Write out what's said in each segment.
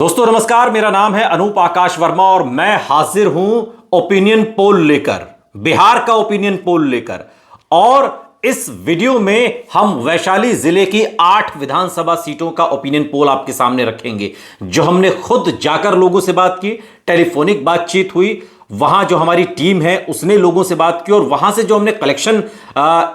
दोस्तों नमस्कार, मेरा नाम है अनूप आकाश वर्मा और मैं हाजिर हूं ओपिनियन पोल लेकर, बिहार का ओपिनियन पोल लेकर। और इस वीडियो में हम वैशाली जिले की 8 विधानसभा सीटों का ओपिनियन पोल आपके सामने रखेंगे, जो हमने खुद जाकर लोगों से बात की, टेलीफोनिक बातचीत हुई, वहां जो हमारी टीम है उसने लोगों से बात की और वहां से जो हमने कलेक्शन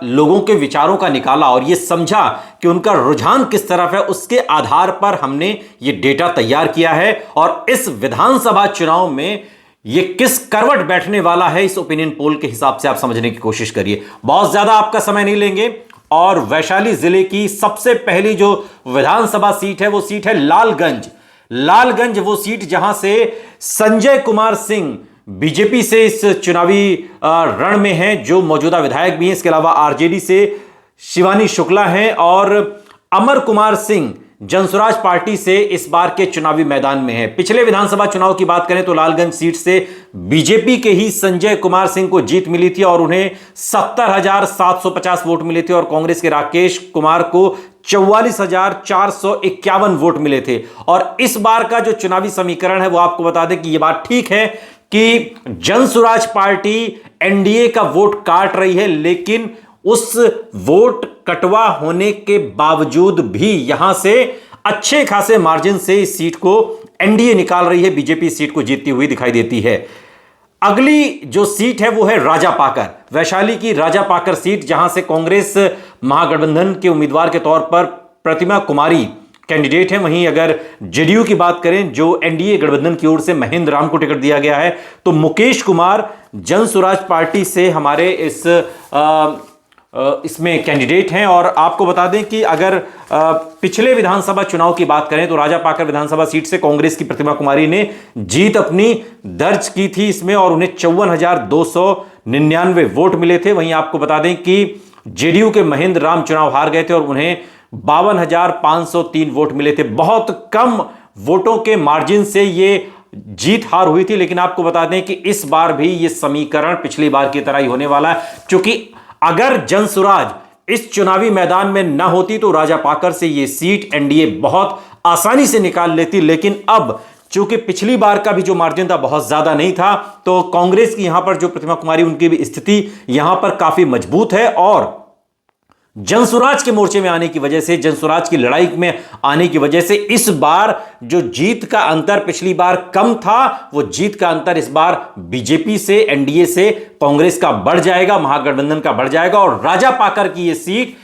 लोगों के विचारों का निकाला और यह समझा कि उनका रुझान किस तरफ है, उसके आधार पर हमने यह डेटा तैयार किया है। और इस विधानसभा चुनाव में यह किस करवट बैठने वाला है, इस ओपिनियन पोल के हिसाब से आप समझने की कोशिश करिए। बहुत ज्यादा आपका समय नहीं लेंगे और वैशाली जिले की सबसे पहली जो विधानसभा सीट है वो सीट है लालगंज। वो सीट जहां से संजय कुमार सिंह बीजेपी से इस चुनावी रण में हैं, जो मौजूदा विधायक भी हैं। इसके अलावा आरजेडी से शिवानी शुक्ला हैं और अमर कुमार सिंह जनसुराज पार्टी से इस बार के चुनावी मैदान में हैं। पिछले विधानसभा चुनाव की बात करें तो लालगंज सीट से बीजेपी के ही संजय कुमार सिंह को जीत मिली थी और उन्हें 70,750 वोट मिले थे और कांग्रेस के राकेश कुमार को 44,451 वोट मिले थे। और इस बार का जो चुनावी समीकरण है वो आपको बता दें कि यह बात ठीक है कि जनसुराज पार्टी एनडीए का वोट काट रही है, लेकिन उस वोट कटवा होने के बावजूद भी यहां से अच्छे खासे मार्जिन से इस सीट को एनडीए निकाल रही है, बीजेपी सीट को जीतती हुई दिखाई देती है। अगली जो सीट है वो है राजापाकर, वैशाली की राजापाकर सीट, जहां से कांग्रेस महागठबंधन के उम्मीदवार के तौर पर प्रतिमा कुमारी कैंडिडेट हैं। वहीं अगर जेडीयू की बात करें, जो एनडीए गठबंधन की ओर से महेंद्र राम को टिकट दिया गया है, तो मुकेश कुमार जनसुराज पार्टी से हमारे इसमें कैंडिडेट हैं। और आपको बता दें कि अगर पिछले विधानसभा चुनाव की बात करें तो राजापाकर विधानसभा सीट से कांग्रेस की प्रतिमा कुमारी ने जीत अपनी दर्ज की थी इसमें और उन्हें 54,299 वोट मिले थे। वहीं आपको बता दें कि जेडीयू के महेंद्र राम चुनाव हार गए थे और उन्हें 52,503 वोट मिले थे। बहुत कम वोटों के मार्जिन से ये जीत हार हुई थी, लेकिन आपको बता दें कि इस बार भी ये समीकरण पिछली बार की तरह ही होने वाला है, क्योंकि अगर जनसुराज इस चुनावी मैदान में न होती तो राजापाकर से ये सीट एनडीए बहुत आसानी से निकाल लेती। लेकिन अब चूंकि पिछली बार का भी जो मार्जिन था बहुत ज्यादा नहीं था, तो कांग्रेस की यहां पर जो प्रतिमा कुमारी, उनकी भी स्थिति यहां पर काफी मजबूत है और जनसुराज के मोर्चे में आने की वजह से, जनसुराज की लड़ाई में आने की वजह से इस बार जो जीत का अंतर पिछली बार कम था, वो जीत का अंतर इस बार बीजेपी से, एनडीए से कांग्रेस का बढ़ जाएगा, महागठबंधन का बढ़ जाएगा और राजापाकर की यह सीट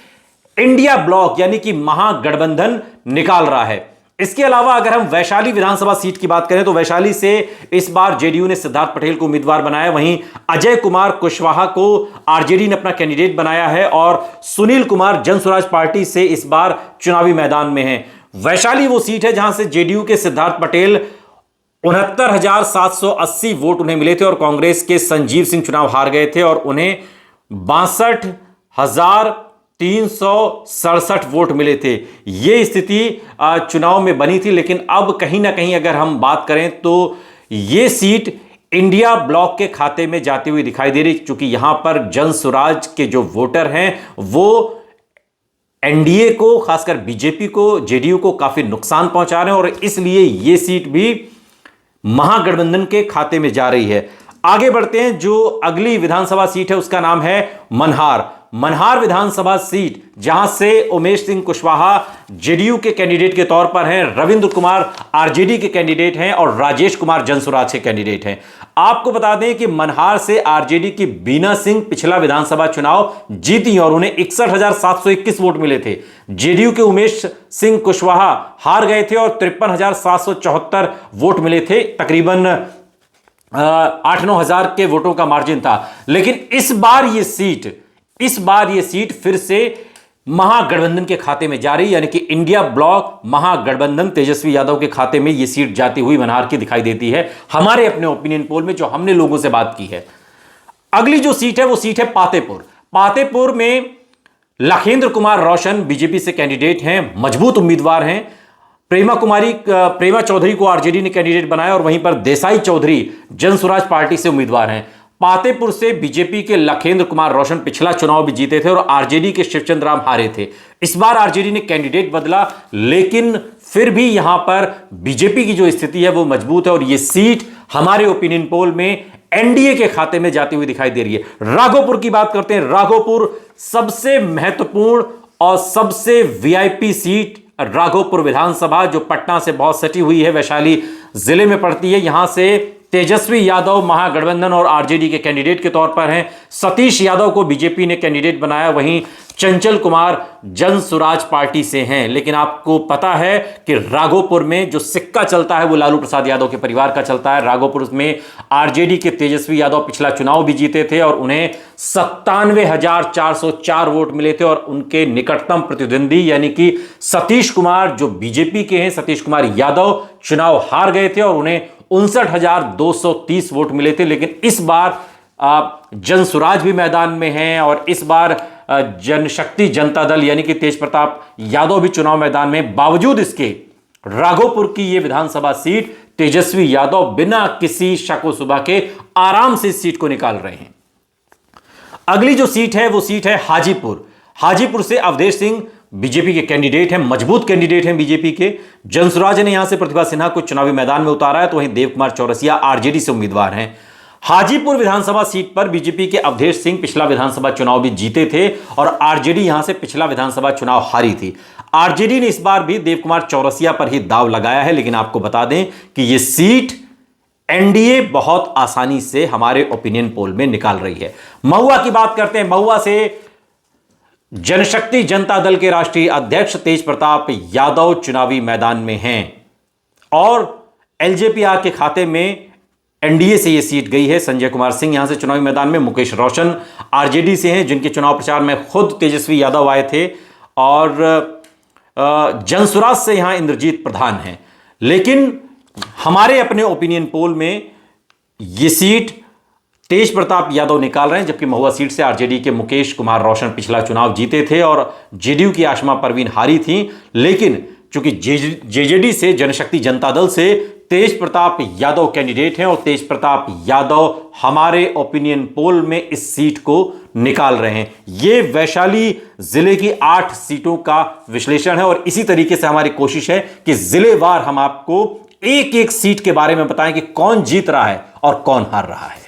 इंडिया ब्लॉक यानी कि महागठबंधन निकाल रहा है। इसके अलावा अगर हम वैशाली विधानसभा सीट की बात करें तो वैशाली से इस बार जेडीयू ने सिद्धार्थ पटेल को उम्मीदवार बनाया, वहीं अजय कुमार कुशवाहा को आरजेडी ने अपना कैंडिडेट बनाया है और सुनील कुमार जनसुराज पार्टी से इस बार चुनावी मैदान में हैं। वैशाली वो सीट है जहां से जेडीयू के सिद्धार्थ पटेल 69,780 वोट उन्हें मिले थे और कांग्रेस के संजीव सिंह चुनाव हार गए थे और उन्हें 62,367 वोट मिले थे। यह स्थिति चुनाव में बनी थी, लेकिन अब कहीं ना कहीं अगर हम बात करें तो यह सीट इंडिया ब्लॉक के खाते में जाती हुई दिखाई दे रही, क्योंकि यहां पर जनसुराज के जो वोटर हैं वो एनडीए को, खासकर बीजेपी को, जेडीयू को काफी नुकसान पहुंचा रहे हैं और इसलिए यह सीट भी महागठबंधन के खाते में जा रही है। आगे बढ़ते हैं। जो अगली विधानसभा सीट है उसका नाम है मनहार विधानसभा सीट, जहां से उमेश सिंह कुशवाहा जेडीयू के कैंडिडेट के तौर पर हैं, रविंद्र कुमार आरजेडी के कैंडिडेट हैं और राजेश कुमार जनसुराज के कैंडिडेट हैं। आपको बता दें कि मनहार से आरजेडी की बीना सिंह पिछला विधानसभा चुनाव जीती और उन्हें 61,721 वोट मिले थे। जेडीयू के उमेश सिंह कुशवाहा हार गए थे और 53,774 वोट मिले थे, तकरीबन 8-9 हजार के वोटों का मार्जिन था। लेकिन इस बार यह सीट फिर से महागठबंधन के खाते में जा रही, यानी कि इंडिया ब्लॉक महागठबंधन तेजस्वी यादव के खाते में यह सीट जाती हुई मनहार की दिखाई देती है, हमारे अपने ओपिनियन पोल में जो हमने लोगों से बात की है। अगली जो सीट है वो सीट है पातेपुर में लखेंद्र कुमार रोशन बीजेपी से कैंडिडेट हैं, मजबूत उम्मीदवार हैं। प्रेमा चौधरी को आरजेडी ने कैंडिडेट बनाया और वहीं पर देसाई चौधरी जनसुराज पार्टी से उम्मीदवार हैं। पातेपुर से बीजेपी के लखेंद्र कुमार रोशन पिछला चुनाव भी जीते थे और आरजेडी के शिवचंद्र राम हारे थे। इस बार आरजेडी ने कैंडिडेट बदला, लेकिन फिर भी यहां पर बीजेपी की जो स्थिति है वो मजबूत है और ये सीट हमारे ओपिनियन पोल में एनडीए के खाते में जाती हुई दिखाई दे रही है। राघोपुर की बात करते हैं। राघोपुर सबसे महत्वपूर्ण और सबसे वीआईपी सीट राघोपुर विधानसभा, जो पटना से बहुत सटी हुई है, वैशाली जिले में पड़ती है। यहां से तेजस्वी यादव महागठबंधन और आरजेडी के कैंडिडेट के तौर पर हैं। सतीश यादव को बीजेपी ने कैंडिडेट बनाया, वहीं चंचल कुमार जन स्वराज पार्टी से हैं। लेकिन आपको पता है कि राघोपुर में जो सिक्का चलता है वो लालू प्रसाद यादव के परिवार का चलता है। राघोपुर में आरजेडी के तेजस्वी यादव पिछला चुनाव भी जीते थे और उन्हें 97,404 वोट मिले थे और उनके निकटतम प्रतिद्वंदी यानी कि सतीश कुमार जो बीजेपी के हैं, सतीश कुमार यादव चुनाव हार गए थे और उन्हें 59,230 वोट मिले थे। लेकिन इस बार जन स्वराज भी मैदान में हैं और इस बार जनशक्ति जनता दल यानी कि तेज प्रताप यादव भी चुनाव मैदान में। बावजूद इसके राघोपुर की यह विधानसभा सीट तेजस्वी यादव बिना किसी शक व शुबा के आराम से इस सीट को निकाल रहे हैं। अगली जो सीट है वो सीट है हाजीपुर। हाजीपुर से अवधेश सिंह बीजेपी के कैंडिडेट हैं, मजबूत कैंडिडेट हैं बीजेपी के। जनसुराज ने यहां से प्रतिभा सिन्हा को चुनावी मैदान में उतारा है, तो वहीं देव कुमार चौरसिया आरजेडी से उम्मीदवार हैं। हाजीपुर विधानसभा सीट पर बीजेपी के अवधेश सिंह पिछला विधानसभा चुनाव भी जीते थे और आरजेडी यहां से पिछला विधानसभा चुनाव हारी थी। आरजेडी ने इस बार भी देव कुमार चौरसिया पर ही दाव लगाया है। लेकिन आपको बता दें कि यह सीट एनडीए बहुत आसानी से हमारे ओपिनियन पोल में निकाल रही है। महुआ की बात करते हैं। महुआ से जनशक्ति जनता दल के राष्ट्रीय अध्यक्ष तेज प्रताप यादव चुनावी मैदान में हैं और एलजेपीआर के खाते में एनडीए से यह सीट गई है। संजय कुमार सिंह यहां से चुनावी मैदान में, मुकेश रोशन आरजेडी से हैं जिनके चुनाव प्रचार में खुद तेजस्वी यादव आए थे और जनसुराज से यहां इंद्रजीत प्रधान हैं। लेकिन हमारे अपने ओपिनियन पोल में यह सीट तेज प्रताप यादव निकाल रहे हैं, जबकि महुआ सीट से आरजेडी के मुकेश कुमार रोशन पिछला चुनाव जीते थे और जेडीयू की आशमा परवीन हारी थी। लेकिन चूंकि जेजेडी से जनशक्ति जनता दल से तेज प्रताप यादव कैंडिडेट हैं और तेज प्रताप यादव हमारे ओपिनियन पोल में इस सीट को निकाल रहे हैं। यह वैशाली जिले की 8 सीटों का विश्लेषण है और इसी तरीके से हमारी कोशिश है कि जिलेवार हम आपको एक एक सीट के बारे में बताएं कि कौन जीत रहा है और कौन हार रहा है।